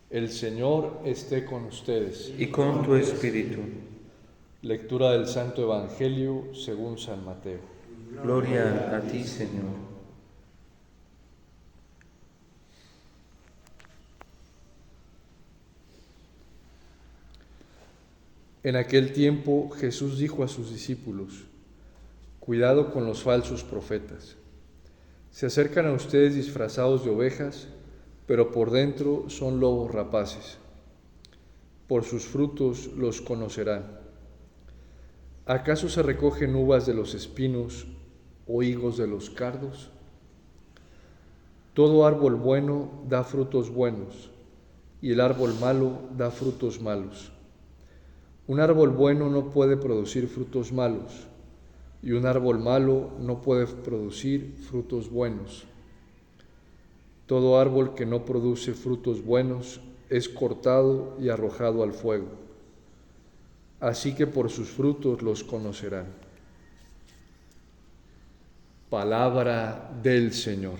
El Señor esté con ustedes. Y con tu espíritu. Lectura del Santo Evangelio según San Mateo. Gloria a ti, Señor. En aquel tiempo Jesús dijo a sus discípulos: cuidado con los falsos profetas. Se acercan a ustedes disfrazados de ovejas, pero por dentro son lobos rapaces. Por sus frutos los conocerán. ¿Acaso se recogen uvas de los espinos o higos de los cardos? Todo árbol bueno da frutos buenos, y el árbol malo da frutos malos. Un árbol bueno no puede producir frutos malos, y un árbol malo no puede producir frutos buenos. Todo árbol que no produce frutos buenos es cortado y arrojado al fuego. Así que por sus frutos los conocerán. Palabra del Señor.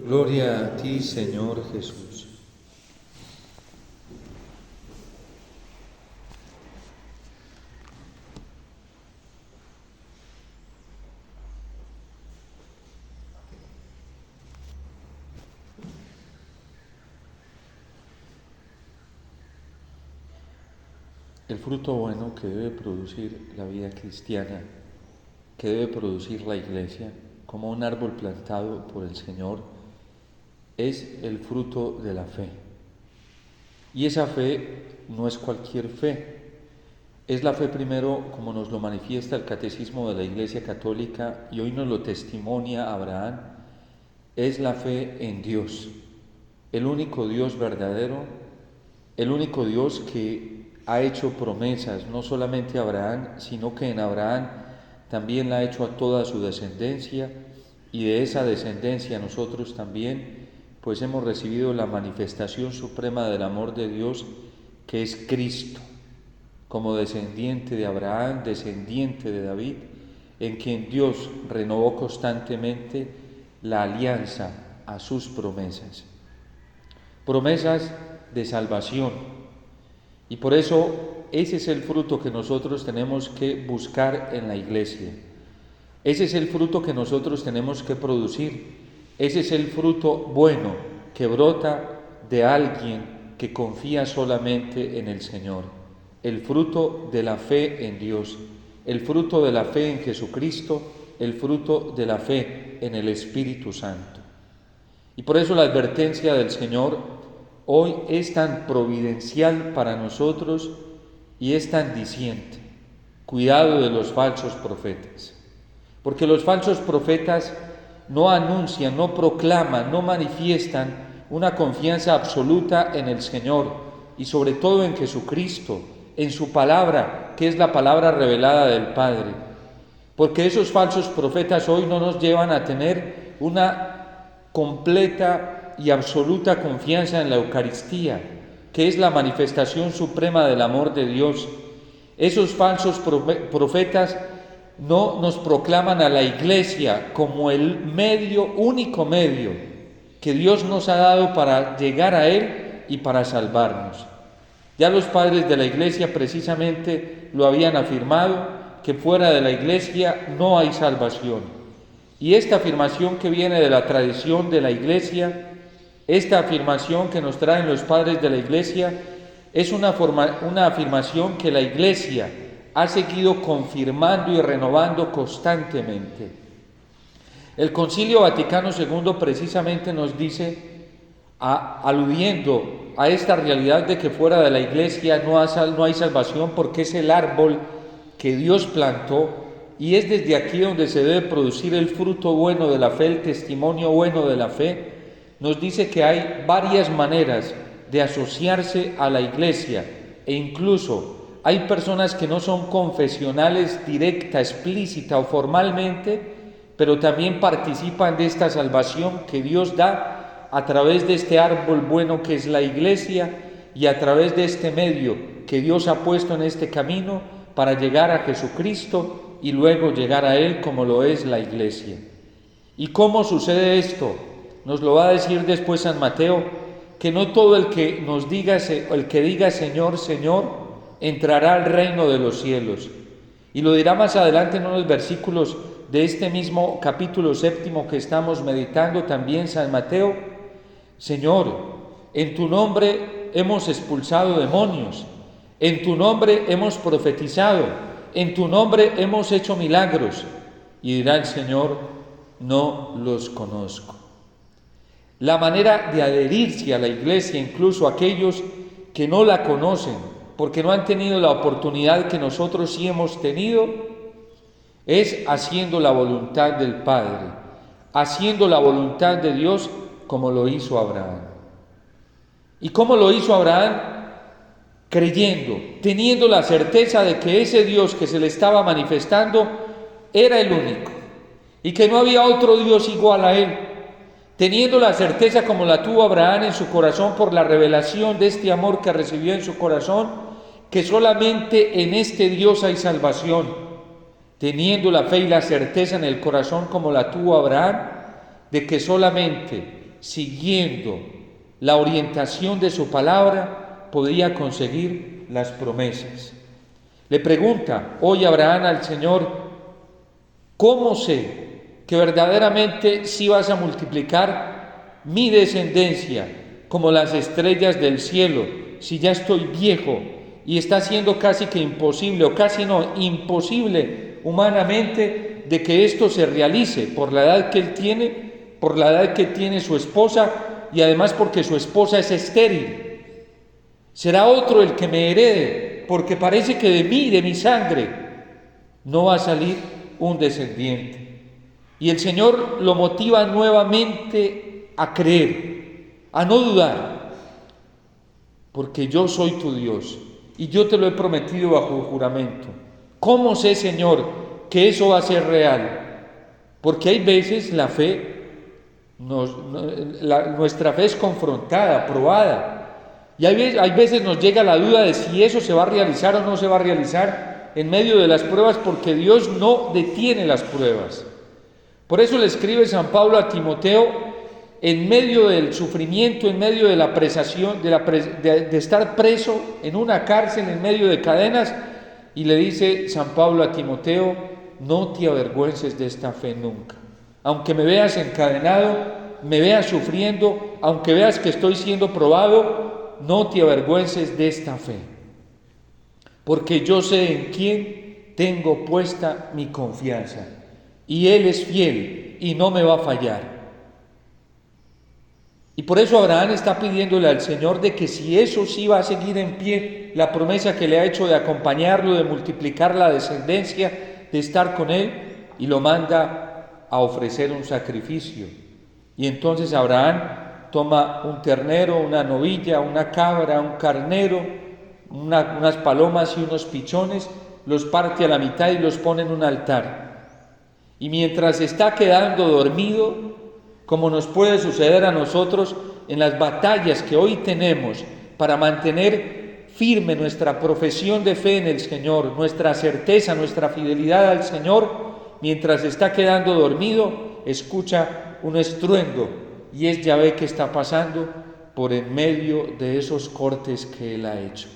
Gloria a ti, Señor Jesús. El fruto bueno que debe producir la vida cristiana, que debe producir la Iglesia, como un árbol plantado por el Señor, es el fruto de la fe. Y esa fe no es cualquier fe. Es la fe primero, como nos lo manifiesta el Catecismo de la Iglesia Católica, y hoy nos lo testimonia Abraham, es la fe en Dios, el único Dios verdadero, el único Dios que ha hecho promesas, no solamente a Abraham, sino que en Abraham también la ha hecho a toda su descendencia, y de esa descendencia nosotros también, pues hemos recibido la manifestación suprema del amor de Dios, que es Cristo, como descendiente de Abraham, descendiente de David, en quien Dios renovó constantemente la alianza a sus promesas. Promesas de salvación. Y por eso ese es el fruto que nosotros tenemos que buscar en la Iglesia. Ese es el fruto que nosotros tenemos que producir. Ese es el fruto bueno que brota de alguien que confía solamente en el Señor. El fruto de la fe en Dios, el fruto de la fe en Jesucristo, el fruto de la fe en el Espíritu Santo. Y por eso la advertencia del Señor hoy es tan providencial para nosotros y es tan diciente: cuidado de los falsos profetas. Porque los falsos profetas no anuncian, no proclaman, no manifiestan una confianza absoluta en el Señor y sobre todo en Jesucristo, en su palabra, que es la palabra revelada del Padre. Porque esos falsos profetas hoy no nos llevan a tener una completa y absoluta confianza en la Eucaristía, que es la manifestación suprema del amor de Dios. Esos falsos profetas no nos proclaman a la Iglesia como el medio, único medio que Dios nos ha dado para llegar a Él y para salvarnos. Ya los padres de la Iglesia precisamente lo habían afirmado, que fuera de la Iglesia no hay salvación. Y esta afirmación que viene de la tradición de la Iglesia, esta afirmación que nos traen los padres de la Iglesia, es una afirmación que la Iglesia ha seguido confirmando y renovando constantemente. El Concilio Vaticano II precisamente nos dice, aludiendo a esta realidad de que fuera de la Iglesia no hay salvación, porque es el árbol que Dios plantó, y es desde aquí donde se debe producir el fruto bueno de la fe, el testimonio bueno de la fe. Nos dice que hay varias maneras de asociarse a la Iglesia, e incluso hay personas que no son confesionales directa, explícita o formalmente, pero también participan de esta salvación que Dios da a través de este árbol bueno que es la Iglesia y a través de este medio que Dios ha puesto en este camino para llegar a Jesucristo y luego llegar a Él como lo es la Iglesia. ¿Y cómo sucede esto? Nos lo va a decir después San Mateo, que no todo el que diga Señor, Señor, entrará al reino de los cielos. Y lo dirá más adelante en unos versículos de este mismo capítulo 7 que estamos meditando también San Mateo. Señor, en tu nombre hemos expulsado demonios, en tu nombre hemos profetizado, en tu nombre hemos hecho milagros. Y dirá el Señor, no los conozco. La manera de adherirse a la iglesia, incluso aquellos que no la conocen, porque no han tenido la oportunidad que nosotros sí hemos tenido, es haciendo la voluntad del Padre, haciendo la voluntad de Dios como lo hizo Abraham. ¿Y cómo lo hizo Abraham? Creyendo, teniendo la certeza de que ese Dios que se le estaba manifestando era el único y que no había otro Dios igual a él, teniendo la certeza como la tuvo Abraham en su corazón por la revelación de este amor que recibió en su corazón, que solamente en este Dios hay salvación, teniendo la fe y la certeza en el corazón como la tuvo Abraham, de que solamente siguiendo la orientación de su palabra podía conseguir las promesas. Le pregunta hoy Abraham al Señor, ¿cómo sé que verdaderamente sí vas a multiplicar mi descendencia como las estrellas del cielo, si ya estoy viejo y está siendo casi que imposible, o casi no, imposible humanamente de que esto se realice por la edad que él tiene, por la edad que tiene su esposa y además porque su esposa es estéril? Será otro el que me herede, porque parece que de mí, de mi sangre, no va a salir un descendiente. Y el Señor lo motiva nuevamente a creer, a no dudar, porque yo soy tu Dios y yo te lo he prometido bajo juramento. ¿Cómo sé, Señor, que eso va a ser real? Porque hay veces la fe, nuestra fe es confrontada, probada. Y hay veces nos llega la duda de si eso se va a realizar o no se va a realizar en medio de las pruebas, porque Dios no detiene las pruebas. Por eso le escribe San Pablo a Timoteo, en medio del sufrimiento, en medio de la presación, de estar preso en una cárcel, en medio de cadenas, y le dice San Pablo a Timoteo, no te avergüences de esta fe nunca. Aunque me veas encadenado, me veas sufriendo, aunque veas que estoy siendo probado, no te avergüences de esta fe, porque yo sé en quién tengo puesta mi confianza, y Él es fiel y no me va a fallar. Y por eso Abraham está pidiéndole al Señor de que si eso sí va a seguir en pie, la promesa que le ha hecho de acompañarlo, de multiplicar la descendencia, de estar con Él, y lo manda a ofrecer un sacrificio. Y entonces Abraham toma un ternero, una novilla, una cabra, un carnero, unas palomas y unos pichones, los parte a la mitad y los pone en un altar. Y mientras está quedando dormido, como nos puede suceder a nosotros en las batallas que hoy tenemos para mantener firme nuestra profesión de fe en el Señor, nuestra certeza, nuestra fidelidad al Señor, mientras está quedando dormido, escucha un estruendo, y es Yahvé que está pasando por en medio de esos cortes que él ha hecho.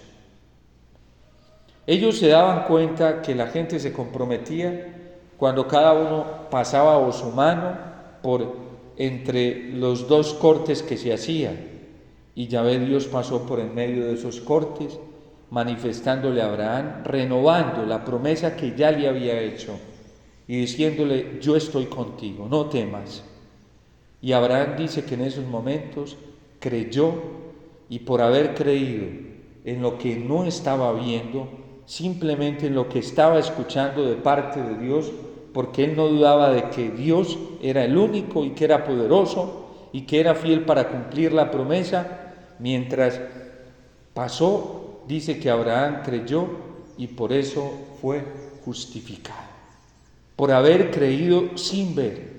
Ellos se daban cuenta que la gente se comprometía cuando cada uno pasaba o su mano por entre los dos cortes que se hacían, y Yahvé Dios pasó por en medio de esos cortes, manifestándole a Abraham, renovando la promesa que ya le había hecho y diciéndole, yo estoy contigo, no temas. Y Abraham dice que en esos momentos creyó, y por haber creído en lo que no estaba viendo, simplemente en lo que estaba escuchando de parte de Dios, porque él no dudaba de que Dios era el único y que era poderoso y que era fiel para cumplir la promesa, mientras pasó, dice que Abraham creyó y por eso fue justificado, por haber creído sin ver.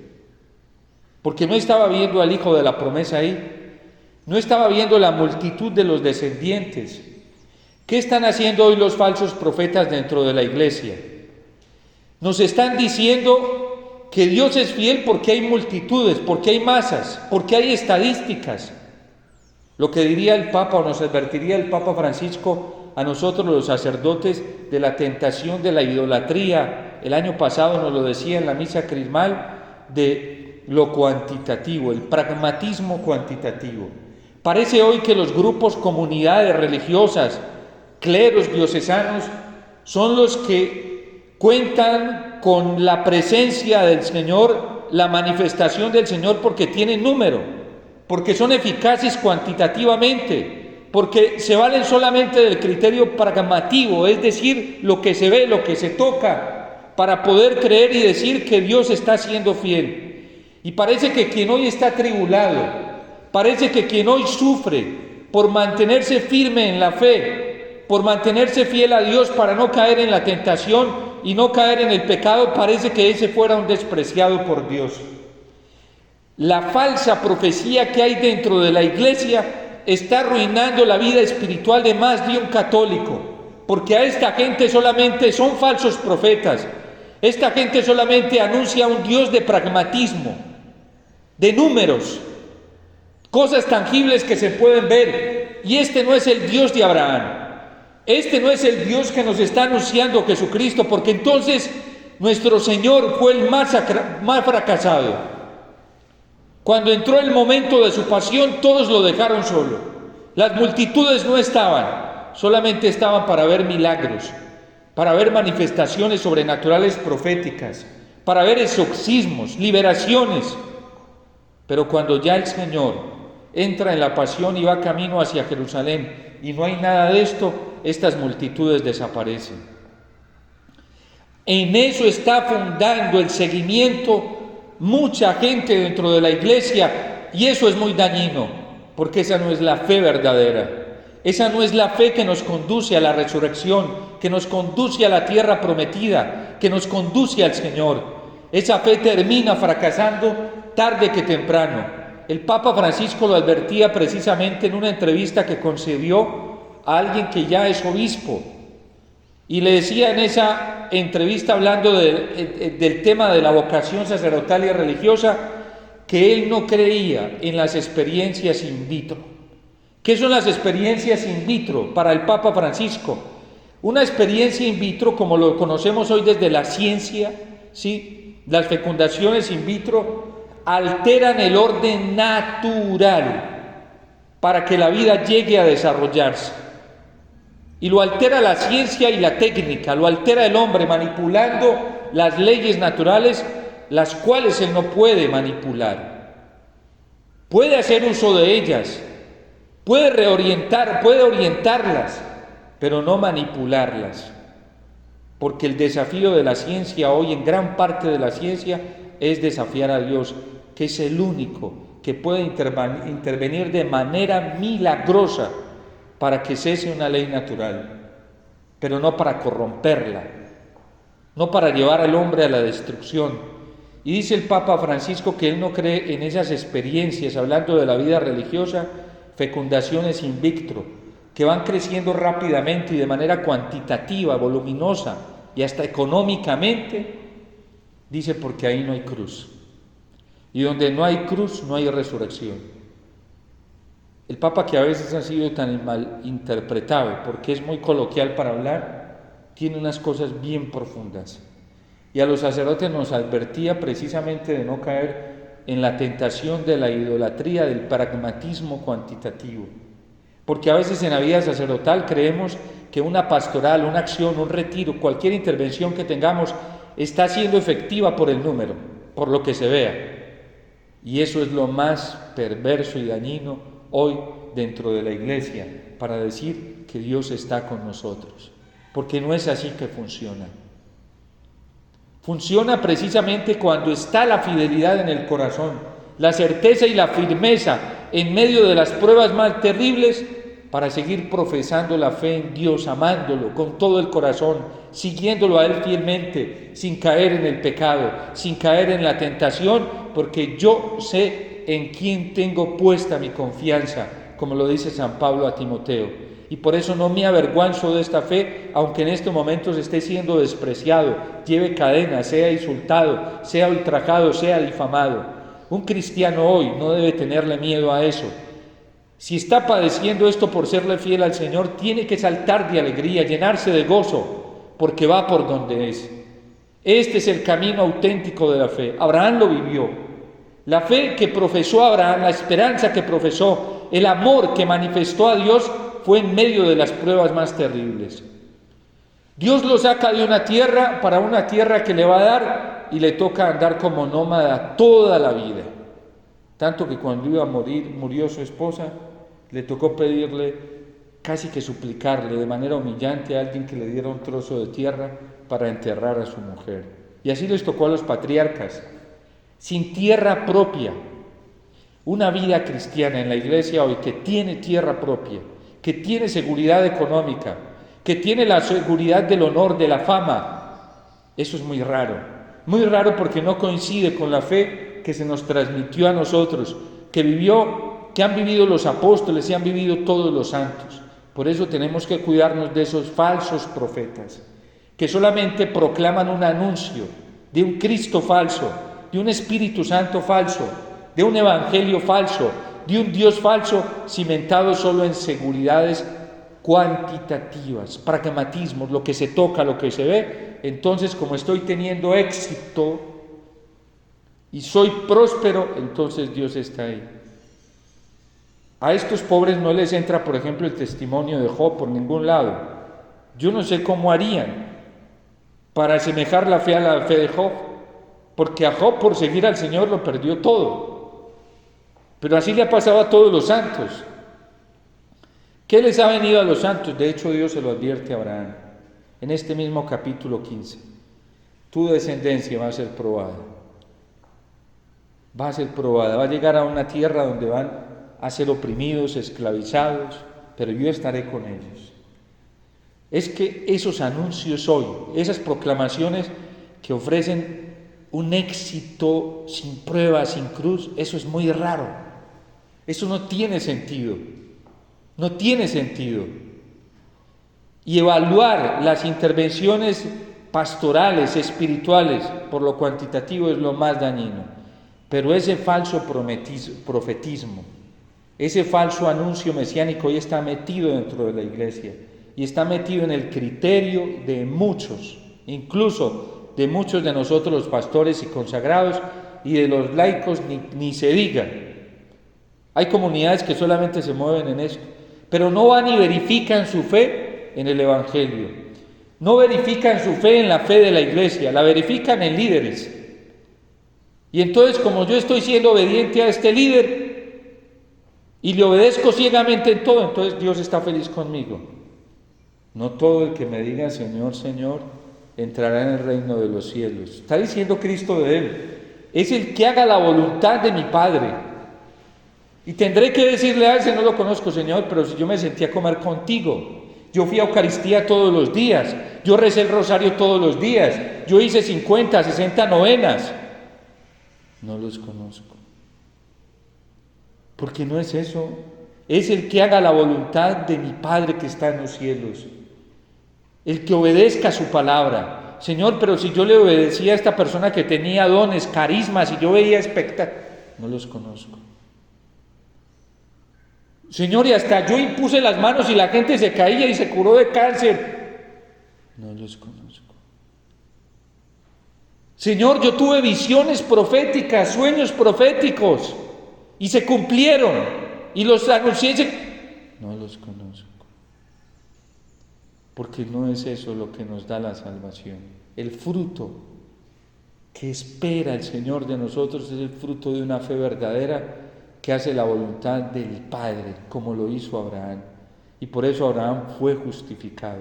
Porque no estaba viendo al hijo de la promesa ahí, no estaba viendo la multitud de los descendientes. ¿Qué están haciendo hoy los falsos profetas dentro de la iglesia? Nos están diciendo que Dios es fiel porque hay multitudes, porque hay masas, porque hay estadísticas. Lo que diría el Papa o nos advertiría el Papa Francisco a nosotros los sacerdotes de la tentación de la idolatría, el año pasado nos lo decía en la misa crismal, de lo cuantitativo, el pragmatismo cuantitativo. Parece hoy que los grupos, comunidades religiosas, cleros diocesanos, son los que cuentan con la presencia del Señor, la manifestación del Señor, porque tienen número, porque son eficaces cuantitativamente, porque se valen solamente del criterio pragmativo, es decir, lo que se ve, lo que se toca, para poder creer y decir que Dios está siendo fiel. Y parece que quien hoy está atribulado, parece que quien hoy sufre por mantenerse firme en la fe, por mantenerse fiel a Dios para no caer en la tentación y no caer en el pecado, parece que ese fuera un despreciado por Dios. La falsa profecía que hay dentro de la iglesia está arruinando la vida espiritual de más de un católico, porque a esta gente solamente son falsos profetas. Esta gente solamente anuncia un Dios de pragmatismo, de números, cosas tangibles que se pueden ver, y este no es el Dios de Abraham. Este no es el Dios que nos está anunciando Jesucristo, porque entonces nuestro Señor fue el más fracasado. Cuando entró el momento de su pasión, todos lo dejaron solo. Las multitudes no estaban, solamente estaban para ver milagros, para ver manifestaciones sobrenaturales proféticas, para ver exorcismos, liberaciones. Pero cuando ya el Señor entra en la pasión y va camino hacia Jerusalén y no hay nada de esto, estas multitudes desaparecen. En eso está fundando el seguimiento mucha gente dentro de la iglesia, y eso es muy dañino, porque esa no es la fe verdadera. Esa no es la fe que nos conduce a la resurrección, que nos conduce a la tierra prometida, que nos conduce al Señor. Esa fe termina fracasando tarde que temprano. El Papa Francisco lo advertía precisamente en una entrevista que concedió a alguien que ya es obispo, y le decía en esa entrevista, hablando del tema de la vocación sacerdotal y religiosa, que él no creía en las experiencias in vitro. ¿Qué son las experiencias in vitro para el Papa Francisco? Una experiencia in vitro, como lo conocemos hoy desde la ciencia, ¿sí? Las fecundaciones in vitro alteran el orden natural para que la vida llegue a desarrollarse. Y lo altera la ciencia y la técnica, lo altera el hombre manipulando las leyes naturales, las cuales él no puede manipular. Puede hacer uso de ellas, puede reorientar, puede orientarlas, pero no manipularlas. Porque el desafío de la ciencia hoy, en gran parte de la ciencia, es desafiar a Dios, que es el único que puede intervenir de manera milagrosa para que cese una ley natural, pero no para corromperla, no para llevar al hombre a la destrucción. Y dice el Papa Francisco que él no cree en esas experiencias, hablando de la vida religiosa, fecundaciones in vitro, que van creciendo rápidamente y de manera cuantitativa, voluminosa y hasta económicamente, dice, porque ahí no hay cruz. Y donde no hay cruz, no hay resurrección. El Papa, que a veces ha sido tan mal interpretado porque es muy coloquial para hablar, tiene unas cosas bien profundas. Y a los sacerdotes nos advertía precisamente de no caer en la tentación de la idolatría, del pragmatismo cuantitativo. Porque a veces en la vida sacerdotal creemos que una pastoral, una acción, un retiro, cualquier intervención que tengamos está siendo efectiva por el número, por lo que se vea. Y eso es lo más perverso y dañino hoy dentro de la iglesia, para decir que Dios está con nosotros, porque no es así que funciona. Funciona precisamente cuando está la fidelidad en el corazón, la certeza y la firmeza en medio de las pruebas más terribles, para seguir profesando la fe en Dios, amándolo con todo el corazón, siguiéndolo a Él fielmente, sin caer en el pecado, sin caer en la tentación, porque yo sé en quién tengo puesta mi confianza, como lo dice San Pablo a Timoteo. Y por eso no me avergüenzo de esta fe, aunque en estos momentos esté siendo despreciado, lleve cadenas, sea insultado, sea ultrajado, sea difamado. Un cristiano hoy no debe tenerle miedo a eso. Si está padeciendo esto por serle fiel al Señor, tiene que saltar de alegría, llenarse de gozo, porque va por donde es. Este es el camino auténtico de la fe. Abraham lo vivió. La fe que profesó Abraham, la esperanza que profesó, el amor que manifestó a Dios fue en medio de las pruebas más terribles. Dios lo saca de una tierra para una tierra que le va a dar y le toca andar como nómada toda la vida. Tanto que cuando iba a morir, murió su esposa, le tocó pedirle, casi que suplicarle de manera humillante a alguien que le diera un trozo de tierra para enterrar a su mujer. Y así les tocó a los patriarcas, sin tierra propia. Una vida cristiana en la iglesia hoy que tiene tierra propia, que tiene seguridad económica, que tiene la seguridad del honor, de la fama, eso es muy raro porque no coincide con la fe que se nos transmitió a nosotros, que han vivido los apóstoles y han vivido todos los santos. Por eso tenemos que cuidarnos de esos falsos profetas, que solamente proclaman un anuncio de un Cristo falso, de un Espíritu Santo falso, de un Evangelio falso, de un Dios falso cimentado solo en seguridades cuantitativas, pragmatismos, lo que se toca, lo que se ve. Entonces, como estoy teniendo éxito y soy próspero, entonces Dios está ahí. A estos pobres no les entra, por ejemplo, el testimonio de Job por ningún lado. Yo no sé cómo harían para asemejar la fe a la fe de Job, porque a Job por seguir al Señor lo perdió todo. Pero así le ha pasado a todos los santos. ¿Qué les ha venido a los santos? De hecho, Dios se lo advierte a Abraham en este mismo capítulo 15. Tu descendencia va a ser probada. Va a ser probada. Va a llegar a una tierra donde van a ser oprimidos, esclavizados, pero yo estaré con ellos. Es que esos anuncios hoy, esas proclamaciones que ofrecen un éxito sin prueba, sin cruz, eso es muy raro. Eso no tiene sentido. No tiene sentido. Y evaluar las intervenciones pastorales, espirituales, por lo cuantitativo es lo más dañino. Pero ese falso profetismo, ese falso anuncio mesiánico hoy está metido dentro de la iglesia y está metido en el criterio de muchos, incluso de muchos de nosotros los pastores y consagrados, y de los laicos ni se diga. Hay comunidades que solamente se mueven en esto, pero no van y verifican su fe en el Evangelio, no verifican su fe en la fe de la iglesia, la verifican en líderes. Y entonces, como yo estoy siendo obediente a este líder y le obedezco ciegamente en todo, entonces Dios está feliz conmigo. No todo el que me diga Señor, Señor, entrará en el reino de los cielos. Está diciendo Cristo de él. Es el que haga la voluntad de mi Padre. Y tendré que decirle a ese, no lo conozco, Señor, pero si yo me sentí a comer contigo, yo fui a Eucaristía todos los días, yo recé el rosario todos los días, yo hice 50, 60 novenas. No los conozco. Porque no es eso. Es el que haga la voluntad de mi Padre que está en los cielos. El que obedezca su palabra. Señor, pero si yo le obedecía a esta persona que tenía dones, carismas, y yo veía espectáculos, no los conozco. Señor, y hasta yo impuse las manos y la gente se caía y se curó de cáncer. No los conozco. Señor, yo tuve visiones proféticas, sueños proféticos, y se cumplieron, y los anuncié. No los conozco. Porque no es eso lo que nos da la salvación. El fruto que espera el Señor de nosotros es el fruto de una fe verdadera que hace la voluntad del Padre, como lo hizo Abraham. Y por eso Abraham fue justificado.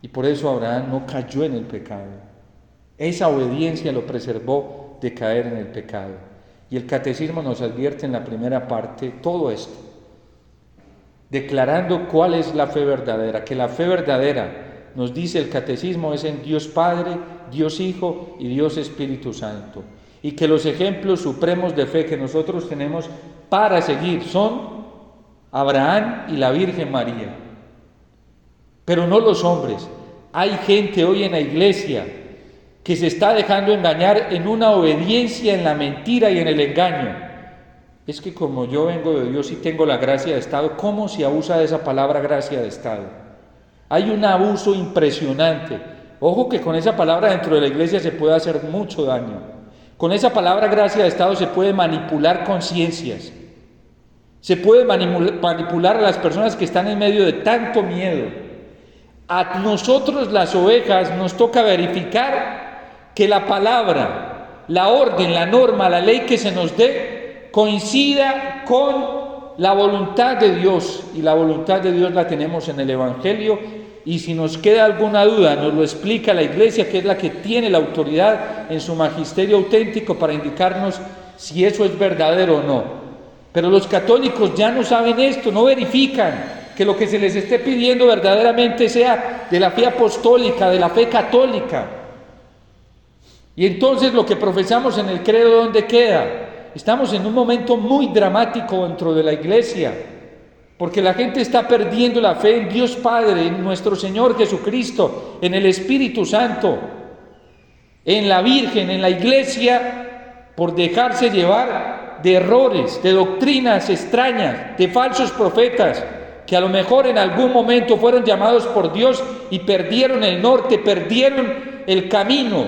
Y por eso Abraham no cayó en el pecado. Esa obediencia lo preservó de caer en el pecado. Y el catecismo nos advierte en la primera parte todo esto, declarando cuál es la fe verdadera, que la fe verdadera, nos dice el catecismo, es en Dios Padre, Dios Hijo y Dios Espíritu Santo, y que los ejemplos supremos de fe que nosotros tenemos para seguir son Abraham y la Virgen María, pero no los hombres. Hay gente hoy en la iglesia que se está dejando engañar en una obediencia en la mentira y en el engaño. es que como yo vengo de Dios y tengo la gracia de Estado, ¿cómo se abusa de esa palabra gracia de Estado? Hay un abuso impresionante. Ojo que con esa palabra dentro de la iglesia se puede hacer mucho daño. Con esa palabra gracia de Estado se puede manipular conciencias. Se puede manipular a las personas que están en medio de tanto miedo. A nosotros las ovejas nos toca verificar que la palabra, la orden, la norma, la ley que se nos dé coincida con la voluntad de Dios, y la voluntad de Dios la tenemos en el Evangelio, y si nos queda alguna duda nos lo explica la Iglesia, que es la que tiene la autoridad en su magisterio auténtico para indicarnos si eso es verdadero o no. Pero los católicos ya no saben esto, no verifican que lo que se les esté pidiendo verdaderamente sea de la fe apostólica, de la fe católica. Y entonces lo que profesamos en el credo, ¿dónde queda? Estamos en un momento muy dramático dentro de la iglesia, porque la gente está perdiendo la fe en Dios Padre, en nuestro Señor Jesucristo, en el Espíritu Santo, en la Virgen, en la iglesia, por dejarse llevar de errores, de doctrinas extrañas, de falsos profetas, que a lo mejor en algún momento fueron llamados por Dios y perdieron el norte, perdieron el camino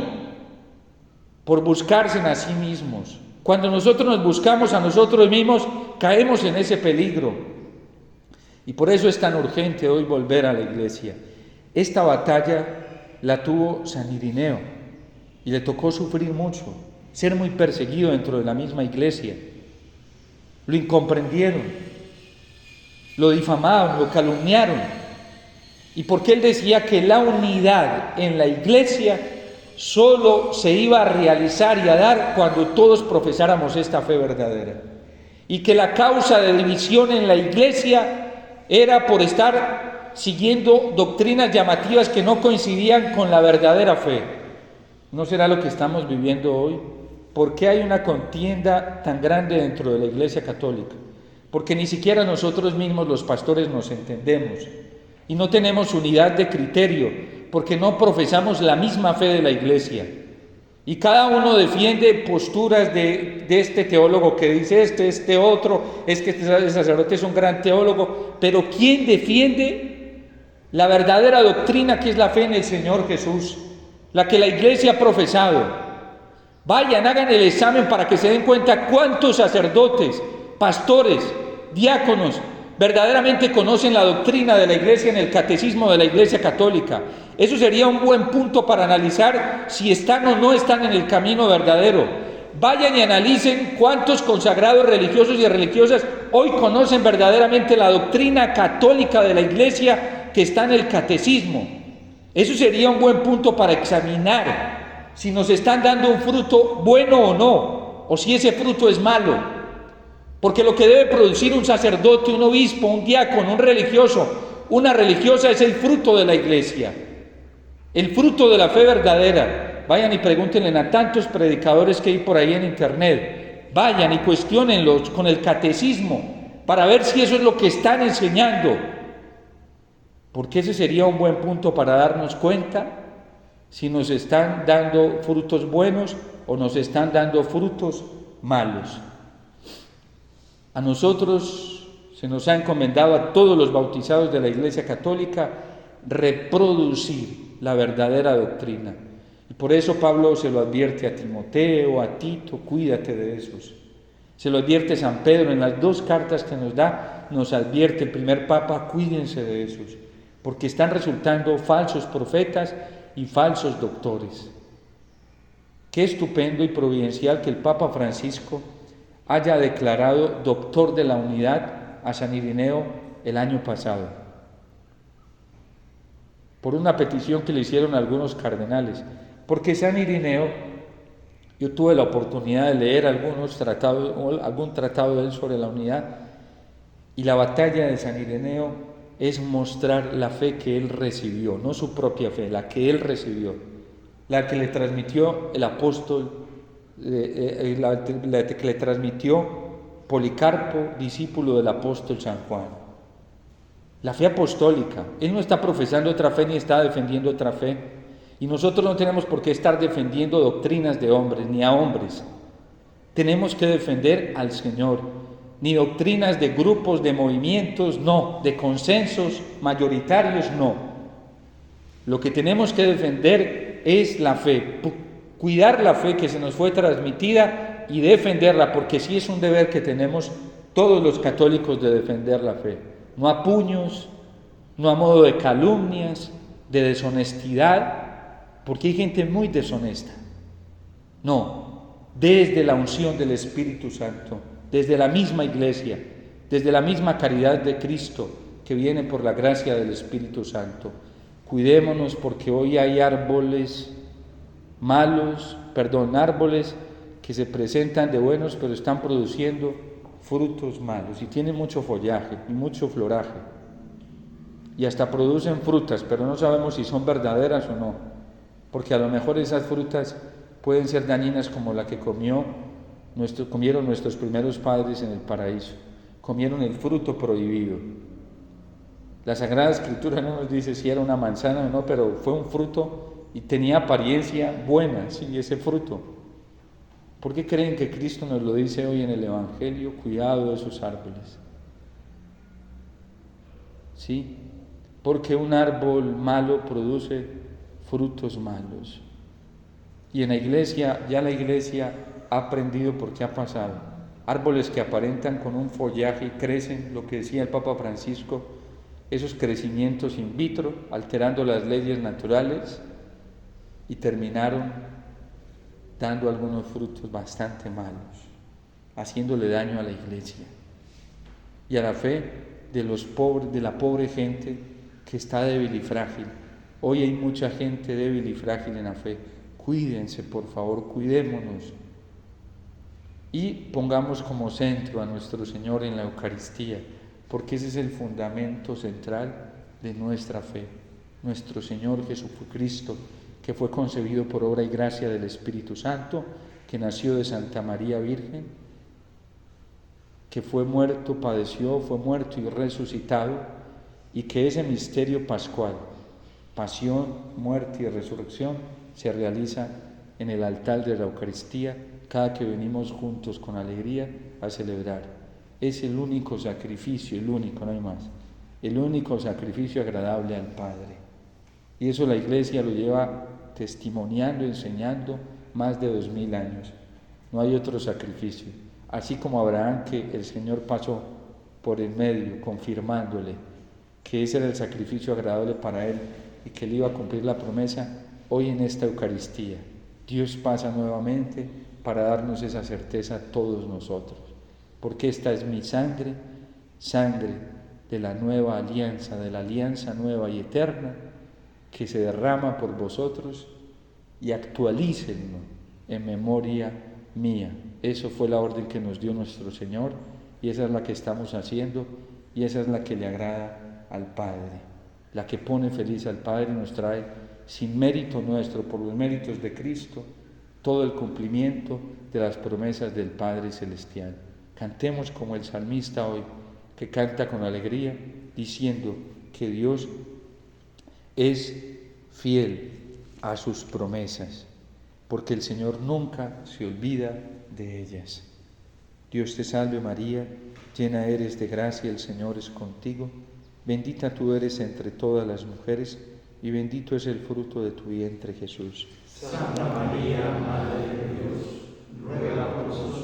por buscarse a sí mismos. Cuando nosotros nos buscamos a nosotros mismos, caemos en ese peligro. Y por eso es tan urgente hoy volver a la iglesia. Esta batalla la tuvo San Irineo y le tocó sufrir mucho, ser muy perseguido dentro de la misma iglesia. Lo incomprendieron, lo difamaron, lo calumniaron. Y porque él decía que la unidad en la iglesia solo se iba a realizar y a dar cuando todos profesáramos esta fe verdadera. Y que la causa de división en la iglesia era por estar siguiendo doctrinas llamativas que no coincidían con la verdadera fe. ¿No será lo que estamos viviendo hoy? ¿Por qué hay una contienda tan grande dentro de la iglesia católica? Porque ni siquiera nosotros mismos los pastores nos entendemos y no tenemos unidad de criterio, porque no profesamos la misma fe de la iglesia. Y cada uno defiende posturas de este teólogo que dice este otro, es que este sacerdote es un gran teólogo, pero ¿quién defiende la verdadera doctrina que es la fe en el Señor Jesús? La que la iglesia ha profesado. Vayan, hagan el examen para que se den cuenta cuántos sacerdotes, pastores, diáconos, verdaderamente conocen la doctrina de la iglesia en el catecismo de la iglesia católica. Eso sería un buen punto para analizar si están o no están en el camino verdadero. Vayan y analicen cuántos consagrados religiosos y religiosas hoy conocen verdaderamente la doctrina católica de la iglesia que está en el catecismo. Eso sería un buen punto para examinar si nos están dando un fruto bueno o no, o si ese fruto es malo. Porque lo que debe producir un sacerdote, un obispo, un diácono, un religioso, una religiosa es el fruto de la iglesia, el fruto de la fe verdadera. Vayan y pregúntenle a tantos predicadores que hay por ahí en internet, vayan y cuestiónenlos con el catecismo para ver si eso es lo que están enseñando, porque ese sería un buen punto para darnos cuenta si nos están dando frutos buenos o nos están dando frutos malos. A nosotros se nos ha encomendado, a todos los bautizados de la Iglesia Católica, reproducir la verdadera doctrina. Y por eso Pablo se lo advierte a Timoteo, a Tito, cuídate de esos. Se lo advierte San Pedro en las 2 cartas que nos da, nos advierte el primer Papa, cuídense de esos, porque están resultando falsos profetas y falsos doctores. Qué estupendo y providencial que el Papa Francisco haya declarado doctor de la unidad a San Irineo el año pasado, por una petición que le hicieron algunos cardenales, porque San Irineo, yo tuve la oportunidad de leer algún tratado de él sobre la unidad, y la batalla de San Irineo es mostrar la fe que él recibió, no su propia fe, la que él recibió, la que le transmitió el apóstol, la que le transmitió Policarpo, discípulo del apóstol San Juan. La fe apostólica. Él no está profesando otra fe ni está defendiendo otra fe. Y nosotros no tenemos por qué estar defendiendo doctrinas de hombres ni a hombres. Tenemos que defender al Señor. ni doctrinas de grupos, de movimientos, no, de consensos mayoritarios, no. Lo que tenemos que defender es la fe, cuidar la fe que se nos fue transmitida y defenderla, porque sí es un deber que tenemos todos los católicos de defender la fe, no a puños, no a modo de calumnias, de deshonestidad, porque hay gente muy deshonesta. No, desde la unción del Espíritu Santo, desde la misma Iglesia, desde la misma caridad de Cristo que viene por la gracia del Espíritu Santo. Cuidémonos porque hoy hay árboles que se presentan de buenos, pero están produciendo frutos malos y tienen mucho follaje y mucho floraje. Y hasta producen frutas, pero no sabemos si son verdaderas o no, porque a lo mejor esas frutas pueden ser dañinas como la que comieron nuestros primeros padres en el paraíso. Comieron el fruto prohibido. La Sagrada Escritura no nos dice si era una manzana o no, pero fue un fruto y tenía apariencia buena, sí, ese fruto. ¿Por qué creen que Cristo nos lo dice hoy en el Evangelio? Cuidado de esos árboles. ¿Sí? Porque un árbol malo produce frutos malos. Y en la Iglesia, ya la Iglesia ha aprendido por qué ha pasado. Árboles que aparentan con un follaje y crecen, lo que decía el Papa Francisco, esos crecimientos in vitro, alterando las leyes naturales, y terminaron dando algunos frutos bastante malos, haciéndole daño a la Iglesia y a la fe de los pobres, de la pobre gente que está débil y frágil. Hoy hay mucha gente débil y frágil en la fe. Cuídense, por favor, cuidémonos y pongamos como centro a nuestro Señor en la Eucaristía, porque ese es el fundamento central de nuestra fe. Nuestro Señor Jesucristo, que fue concebido por obra y gracia del Espíritu Santo, que nació de Santa María Virgen, que fue muerto, padeció, fue muerto y resucitado, y que ese misterio pascual, pasión, muerte y resurrección, se realiza en el altar de la Eucaristía cada que venimos juntos con alegría a celebrar. Es el único sacrificio, el único, no hay más, el único sacrificio agradable al Padre. Y eso la Iglesia lo lleva testimoniando, enseñando más de 2000 años. No hay otro sacrificio. Así como Abraham, que el Señor pasó por el medio, confirmándole que ese era el sacrificio agradable para él y que él iba a cumplir la promesa, hoy en esta Eucaristía Dios pasa nuevamente para darnos esa certeza a todos nosotros, porque esta es mi sangre, sangre de la nueva alianza, de la alianza nueva y eterna, que se derrama por vosotros, y actualícenlo en memoria mía. Eso fue la orden que nos dio nuestro Señor, y esa es la que estamos haciendo, y esa es la que le agrada al Padre, la que pone feliz al Padre y nos trae, sin mérito nuestro, por los méritos de Cristo, todo el cumplimiento de las promesas del Padre Celestial. Cantemos como el salmista hoy, que canta con alegría, diciendo que Dios es fiel a sus promesas, porque el Señor nunca se olvida de ellas. Dios te salve María, llena eres de gracia, el Señor es contigo, bendita tú eres entre todas las mujeres, y bendito es el fruto de tu vientre, Jesús. Santa María, Madre de Dios, ruega por nosotros